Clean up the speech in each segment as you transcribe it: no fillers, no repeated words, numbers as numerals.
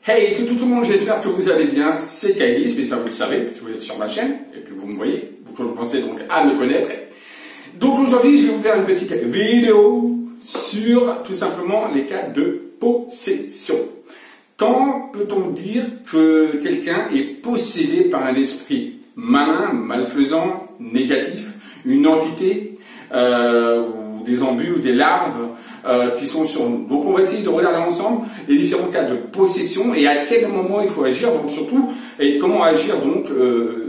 Hey, tout le monde, j'espère que vous allez bien. C'est Kailis, mais ça vous le savez, puisque vous êtes sur ma chaîne, et puis vous me voyez, vous pensez donc à me connaître. Donc aujourd'hui, je vais vous faire une petite vidéo sur tout simplement les cas de possession. Quand peut-on dire que quelqu'un est possédé par un esprit malin, malfaisant, négatif, une entité, ou des embus ou des larves qui sont sur nous. Donc on va essayer de regarder ensemble les différents cas de possession et à quel moment il faut agir, donc surtout, et comment agir donc,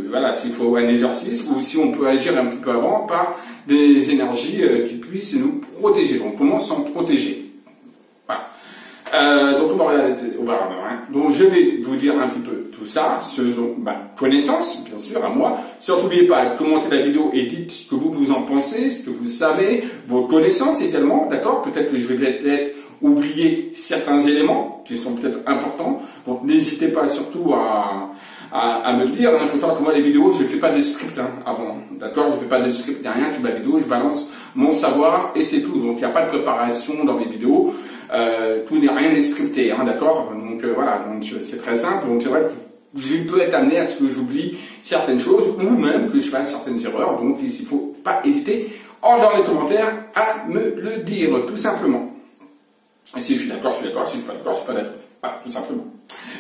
voilà, s'il faut un exorcisme ou si on peut agir un petit peu avant par des énergies qui puissent nous protéger. Donc comment s'en protéger? Voilà. Donc on va regarder auparavant. Donc je vais vous dire un petit peu tout ça, selon ma connaissance, bien sûr, à moi. Surtout n'oubliez pas de commenter la vidéo et dites ce que vous en pensez, ce que vous savez, vos connaissances également, d'accord? Peut-être que je vais peut-être oublier certains éléments qui sont peut-être importants. Donc n'hésitez pas surtout à me le dire. Il faut savoir que moi les vidéos, je ne fais pas de script avant, d'accord? Je ne fais pas de script, il n'y a rien sur ma vidéo, je balance mon savoir et c'est tout. Donc il n'y a pas de préparation dans mes vidéos. Tout n'est rien n'est scripté, d'accord? Donc voilà, donc c'est très simple. Donc c'est vrai que je peux être amené à ce que j'oublie certaines choses ou même que je fasse certaines erreurs. Donc il ne faut pas hésiter dans les commentaires à me le dire, tout simplement. Et si je suis d'accord, je suis d'accord. Si je suis pas d'accord, je suis pas d'accord. Voilà, tout simplement.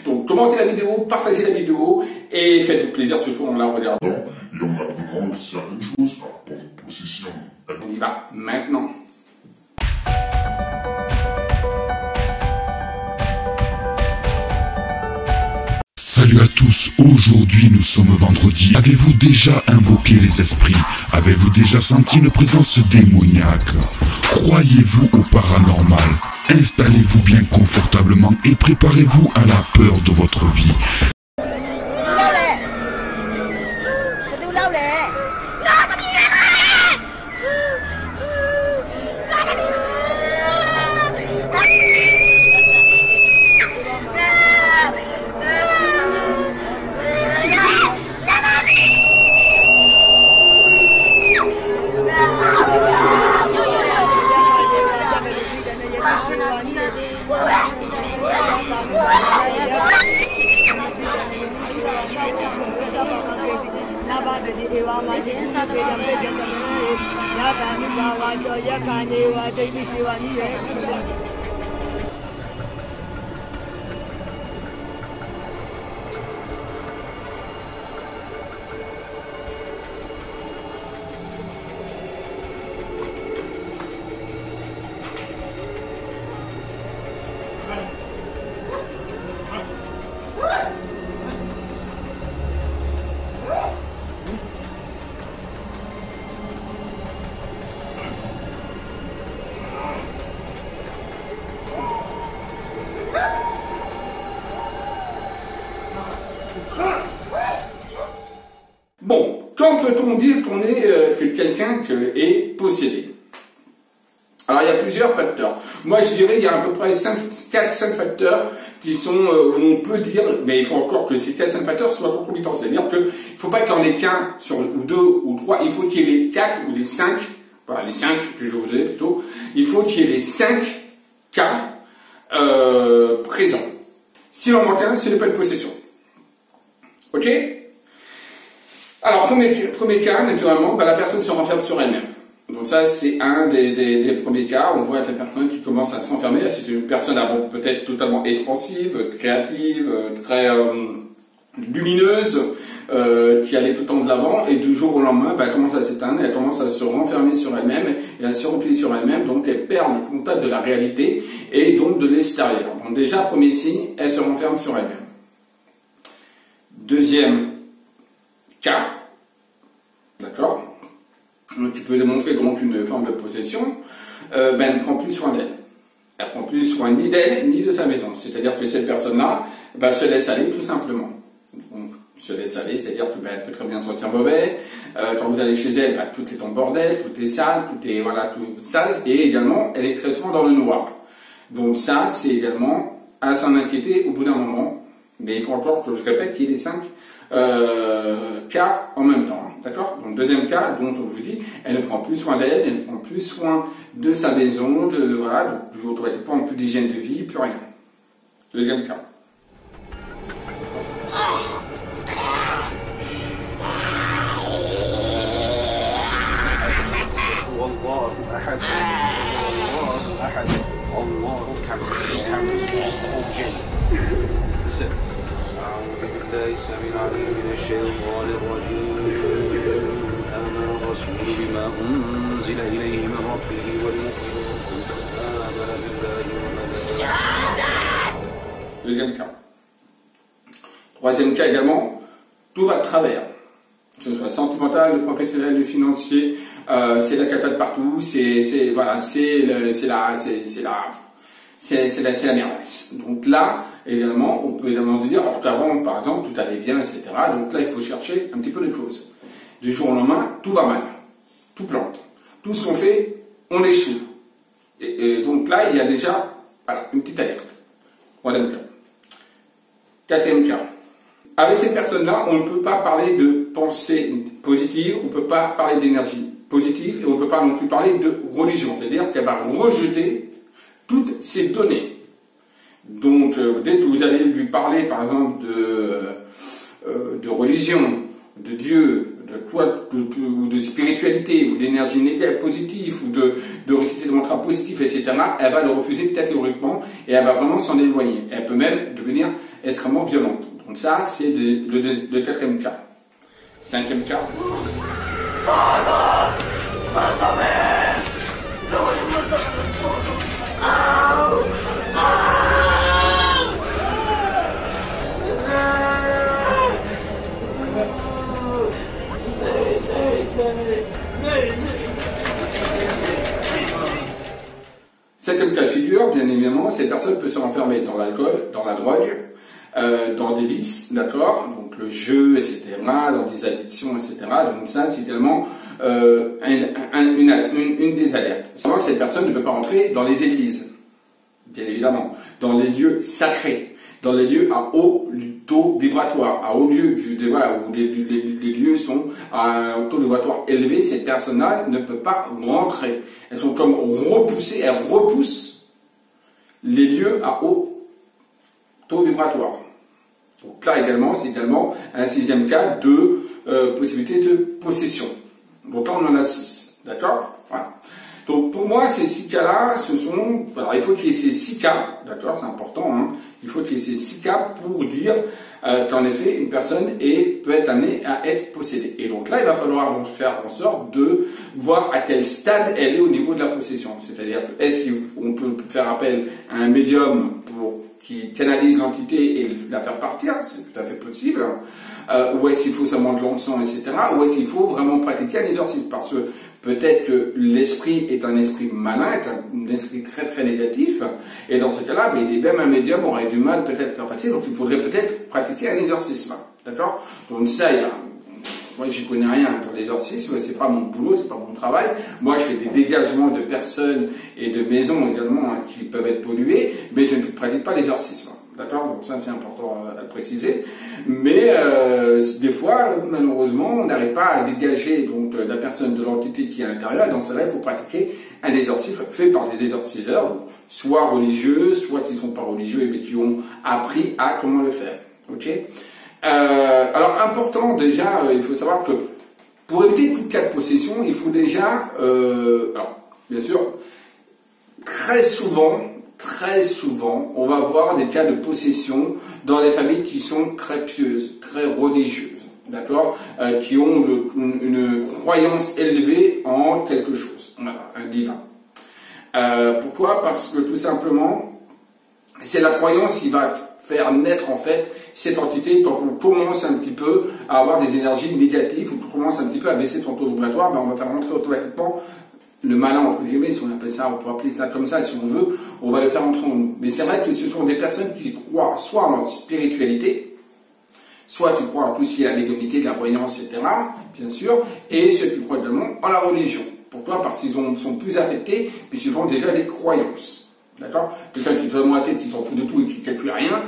Donc commentez la vidéo, partagez la vidéo et faites-vous plaisir, surtout en la regardant. Et en apprenant certaines choses par rapport aux possessions. On y va maintenant. Salut à tous, aujourd'hui nous sommes vendredi. Avez-vous déjà invoqué les esprits? Avez-vous déjà senti une présence démoniaque? Croyez-vous au paranormal? Installez-vous bien confortablement et préparez-vous à la peur de votre vie. Bon, quand peut-on dire qu'on est que quelqu'un est possédé? Alors il y a plusieurs facteurs. Moi je dirais il y a à peu près 4-5 facteurs qui sont où on peut dire, mais il faut encore que ces 4-5 facteurs soient concomitants. C'est-à-dire qu'il ne faut pas qu'il y en ait qu'un ou deux ou trois, il faut qu'il y ait les 4 ou les 5, voilà les 5 que je vais vous donner plutôt, il faut qu'il y ait les 5 cas présents. S'il en manque un, ce n'est pas une possession. Ok? Alors, premier cas, naturellement, la personne se renferme sur elle-même. Donc ça, c'est un des premiers cas. On voit la personne qui commence à se renfermer. C'est une personne avant peut-être totalement expansive, créative, très lumineuse, qui allait tout le temps de l'avant, et du jour au lendemain, elle commence à s'éteindre, elle commence à se renfermer sur elle-même, et à se replier sur elle-même, donc elle perd le contact de la réalité, et donc de l'extérieur. Donc déjà, premier signe, elle se renferme sur elle-même. Deuxième cas, d'accord, qui peut démontrer donc une forme de possession, elle ne prend plus soin d'elle. Elle ne prend plus soin ni d'elle, ni de sa maison. C'est-à-dire que cette personne-là se laisse aller tout simplement. Donc, se laisse aller, c'est-à-dire qu'elle peut très bien sentir mauvais. Quand vous allez chez elle, tout est en bordel, tout est sale, tout est voilà, tout sale, et également, elle est très souvent dans le noir. Donc ça, c'est également à s'en inquiéter au bout d'un moment. Mais il faut encore que je répète qu'il y ait les 5 cas en même temps. D'accord? Donc, deuxième cas, dont on vous dit, elle ne prend plus soin d'elle, elle ne prend plus soin de sa maison, voilà, donc automatiquement plus d'hygiène de vie, plus rien. Deuxième cas. الله كم أعوذ بالله السميع العليم من الشيطان الرجيم آمن الرسول بما أنزل إليه من ربه والمؤمنون آمن بالله وملائكته. Deuxième cas. Troisième cas également, tout va de travers. Que ce soit sentimental, le professionnel, le financier, c'est la cata de partout, c'est la merdasse. Donc là, évidemment, on peut évidemment dire, alors qu'avant, par exemple, tout allait bien, etc. Donc là, il faut chercher un petit peu les choses. Du jour au lendemain, tout va mal, tout plante. Tout ce qu'on fait, on échoue. Et donc là, il y a déjà, voilà, une petite alerte. Troisième cas. Quatrième cas. Avec ces personnes-là, on ne peut pas parler de pensée positive, on ne peut pas parler d'énergie positive, et on ne peut pas non plus parler de religion. C'est-à-dire qu'elle va rejeter toutes ces données. Donc, dès que vous allez lui parler, par exemple, de religion, de Dieu, de quoi, ou de spiritualité, ou d'énergie négative, positive, ou de réciter des mantras positifs, etc., elle va le refuser catégoriquement, et elle va vraiment s'en éloigner. Elle peut même devenir extrêmement violente. Donc ça, c'est le quatrième cas. Cinquième cas. Septième cas de figure, bien évidemment, cette personne peut se renfermer dans l'alcool, dans la drogue, dans des vices, d'accord, donc le jeu, etc., dans des addictions, etc. Donc ça, c'est également une des alertes. C'est vrai que cette personne ne peut pas rentrer dans les églises, bien évidemment, dans les lieux sacrés, dans les lieux à haut taux vibratoire, à haut lieu, voilà, où les lieux sont à un taux vibratoire élevé, cette personne-là ne peut pas rentrer. Elles sont comme repoussées, elles repoussent les lieux à haut taux vibratoire. Donc là également, c'est également un sixième cas de possibilité de possession. Donc là, on en a 6. D'accord? Voilà. Donc pour moi, ces 6 cas-là, ce sont... Alors il faut qu'il y ait ces 6 cas, d'accord, c'est important, hein, il faut qu'il y ait ces 6 cas pour dire qu'en effet, une personne peut être amenée à être possédée. Et donc là, il va falloir donc faire en sorte de voir à quel stade elle est au niveau de la possession. C'est-à-dire, est-ce qu'on peut faire appel à un médium qui canalise l'entité et la faire partir, c'est tout à fait possible, ou est-ce qu'il faut seulement de l'encens, etc., ou est-ce qu'il faut vraiment pratiquer un exorcisme, parce que peut-être que l'esprit est un esprit malin, est un esprit très très négatif, et dans ce cas-là, même un médium aurait du mal peut-être à faire partir, donc il faudrait peut-être pratiquer un exorcisme, d'accord? Donc ça, moi j'y connais rien dans l'exorcisme, c'est pas mon boulot, c'est pas mon travail. Moi je fais des dégagements de personnes et de maisons également qui peuvent être polluées, mais je ne pratique pas l'exorcisme. D'accord? Donc ça c'est important à le préciser. Mais des fois, malheureusement, on n'arrive pas à dégager donc la personne de l'entité qui est à l'intérieur, et dans ce cas-là, il faut pratiquer un exorcisme fait par des exorciseurs, soit religieux, soit qui ne sont pas religieux, mais qui ont appris à comment le faire. Ok? Alors important déjà, il faut savoir que pour éviter tout cas de possession, il faut déjà, alors bien sûr, très souvent, on va avoir des cas de possession dans les familles qui sont très pieuses, très religieuses, d'accord, qui ont une croyance élevée en quelque chose, voilà, un divin. Pourquoi? Parce que tout simplement, c'est la croyance qui va faire naître en fait cette entité. Quand on commence un petit peu à avoir des énergies négatives, ou qu'on commence un petit peu à baisser son taux vibratoire, on va faire rentrer automatiquement le malin, entre guillemets, si on appelle ça, on peut appeler ça comme ça si on veut, on va le faire entrer en nous. Mais c'est vrai que ce sont des personnes qui croient soit en spiritualité, soit qui croient en tout ce qui est la médiumnité, la voyance, etc., bien sûr, et ceux qui croient également en la religion. Pourquoi? Parce qu'ils sont plus affectés, puisqu'ils ont déjà des croyances. D'accord? Quelqu'un qui est vraiment athée, qui s'en fout de tout et qui ne calcule rien,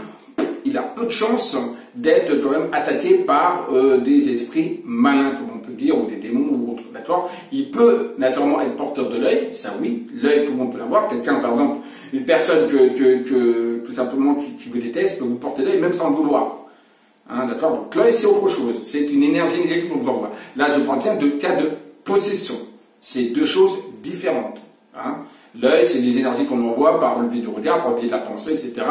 il a peu de chances d'être quand même attaqué par des esprits malins, comme on peut dire, ou des démons ou autres, d'accord? Il peut naturellement être porteur de l'œil, ça oui, l'œil tout le monde peut l'avoir. Quelqu'un, par exemple, une personne tout simplement qui vous déteste peut vous porter l'œil même sans le vouloir. Hein, d'accord? Donc l'œil c'est autre chose, c'est une énergie négative qu'on voit. Là je prends bien deux cas de possession, c'est deux choses différentes. Hein? L'œil, c'est des énergies qu'on envoie par le biais du regard, par le biais de la pensée, etc.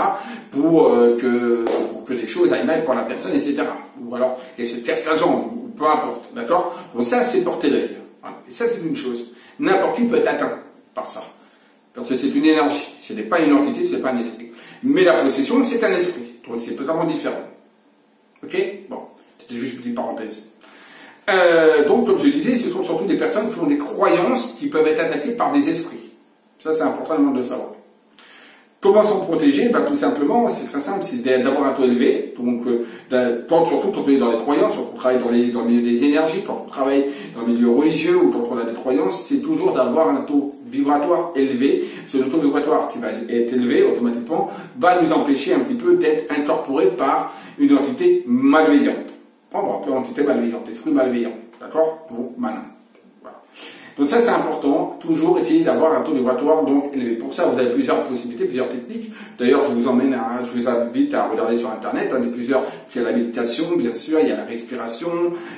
pour que les choses aillent mal pour la personne, etc. Ou alors qu'elle se casse la jambe, ou peu importe, d'accord? Donc ça, c'est porter l'œil. Voilà. Et ça, c'est une chose. N'importe qui peut être atteint par ça. Parce que c'est une énergie. Ce n'est pas une entité, ce n'est pas un esprit. Mais la possession, c'est un esprit. Donc c'est totalement différent. Ok? Bon, c'était juste une petite parenthèse. Donc, comme je disais, ce sont surtout des personnes qui ont des croyances qui peuvent être attaquées par des esprits. Ça, c'est important de savoir. Comment s'en protéger? Ben, tout simplement, c'est très simple, c'est d'avoir un taux élevé. Donc, surtout quand on est dans les croyances, quand on travaille dans le milieu des énergies, quand on travaille dans le milieu religieux ou quand on a des croyances, c'est toujours d'avoir un taux vibratoire élevé. Ce taux vibratoire qui va être élevé automatiquement va nous empêcher un petit peu d'être incorporé par une entité malveillante. On va appeler entité malveillante, esprit malveillant. D'accord? Bon, maintenant. Voilà. Donc ça, c'est important. Toujours essayer d'avoir un taux vibratoire donc élevé. Pour ça, vous avez plusieurs possibilités, plusieurs techniques. D'ailleurs, je vous invite à regarder sur Internet. Il y a la méditation, bien sûr, il y a la respiration,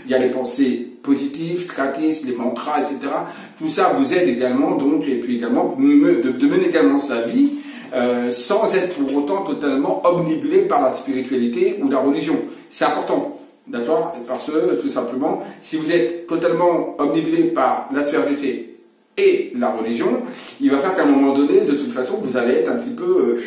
il y a les pensées positives, créatrices, les mantras, etc. Tout ça vous aide également, donc, et puis également, de mener également sa vie, sans être pour autant totalement omnibulé par la spiritualité ou la religion. C'est important. D'accord? Parce que, tout simplement, si vous êtes totalement omnibulé par la spiritualité et la religion, il va faire qu'à un moment donné, de toute façon, vous allez être un petit peu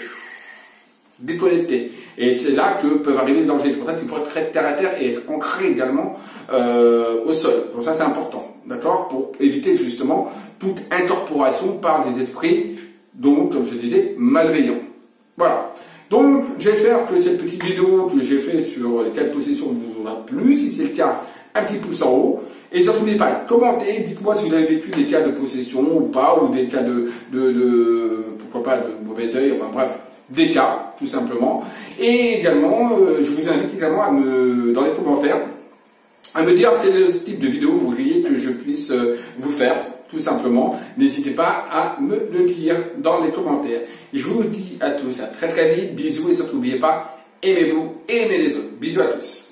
déconnecté. Et c'est là que peuvent arriver les dangers. C'est pour ça qu'il faut être très terre à terre et être ancré également au sol. Donc ça, c'est important. D'accord? Pour éviter justement toute incorporation par des esprits, donc, comme je disais, malveillants. Voilà. Donc, j'espère que cette petite vidéo que j'ai fait sur les cas de possession vous aura plu. Si c'est le cas, un petit pouce en haut. Et surtout, n'oubliez pas, commentez, dites-moi si vous avez vécu des cas de possession ou pas, ou des cas pourquoi pas, de mauvais œil, enfin bref, des cas, tout simplement. Et également, je vous invite également dans les commentaires, à me dire quel est le type de vidéo vous vouliez que je puisse vous faire. Tout simplement, n'hésitez pas à me le dire dans les commentaires. Je vous dis à tous à très très vite, bisous et surtout n'oubliez pas, aimez-vous et aimez les autres. Bisous à tous.